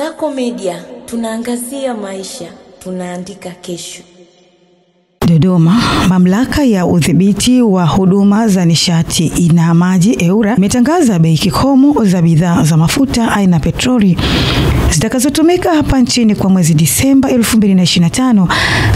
Kasako Media, tunaangazia maisha, tunaandika kesho. Dodoma, mamlaka ya udhibiti wa huduma za nishati na maji EWURA imetangaza bei kikomo za bidhaa za mafuta aina petroli zitakazotumika hapa nchini kwa mwezi Disemba 2025,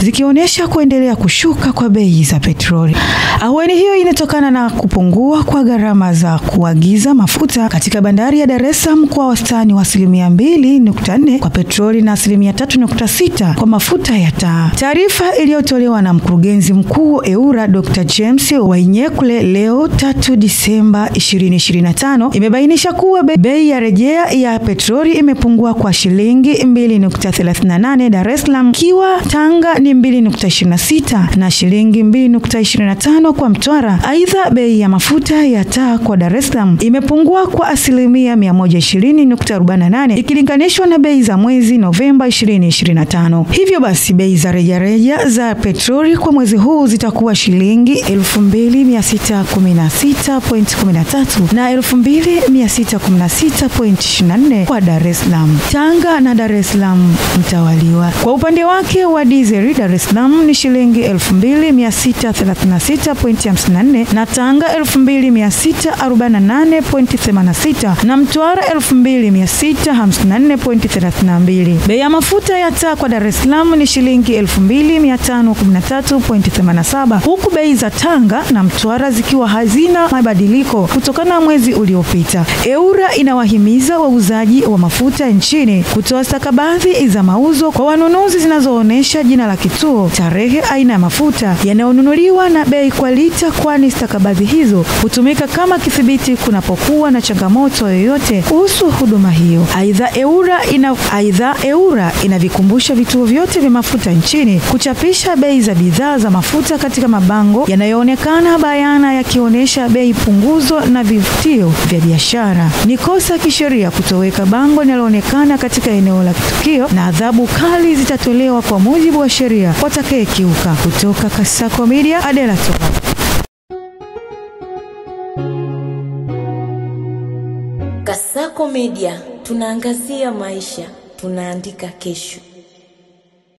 zikionyesha kuendelea kushuka kwa bei za petroli. Ahueni hiyo inatokana na kupungua kwa gharama za kuagiza mafuta katika bandari ya Dar es Salaam kwa wastani wa 2.4% kwa petroli na 3.6% kwa mafuta ya taa. Taarifa iliyotolewa na mkurugenzi mkuu EWURA Dr. James Wainyekule leo 3 Disemba 2025 imebainisha kuwa bei ya rejea ya petroli imepungua kwa shilingi 2.38 Dar es Salaam, kiwa Tanga ni 2.26 na shilingi 2.25 kwa Mtwara. Aidha, bei ya mafuta ya taa kwa Dar es Salaam imepungua kwa 120.48 ikilinganishwa na bei za mwezi Novemba 2025. Hivyo basi bei za rejareja za petroli kwa mwezi huu zitakuwa shilingi 2616.13 na 2616.24 kwa Dar es Salaam. Tanga na Dar es Salaam mtawaliwa. Kwa upande wake wa diesel, Dar es Salaam ni shilingi 2636.54 na Tanga 2648.86 na Mtwara 2654.32. Bei ya mafuta ya taa kwa Dar es Salaam ni shilingi 2513.87, huku bei za Tanga na Mtwara zikiwa hazina mabadiliko kutokana na mwezi uliopita. EWURA inawahimiza wauzaji wa mafuta nchini kutoa stakabadhi za mauzo kwa wanunuzi zinazoonesha jina la kituo, tarehe, aina ya mafuta yanayonunuliwa na bei kwa lita, kwani stakabadhi hizo hutumika kama kithibiti kunapokuwa na changamoto yoyote kuhusu huduma hiyo. Aidha, EWURA inavikumbusha vituo vyote vya mafuta nchini kuchapisha bei za bidhaa za mafuta katika mabango yanayoonekana bayana yakionesha bei punguzo na vivutio vya biashara. Ni kosa kisheria kutoweka bango linaloonekana katika eneo la tukio, na adhabu kali zitatolewa kwa mujibu wa sheria watakayekiuka. Kutoka Kasako Media, Adela Toka. Kasako Media, tunaangazia maisha, tunaandika kesho.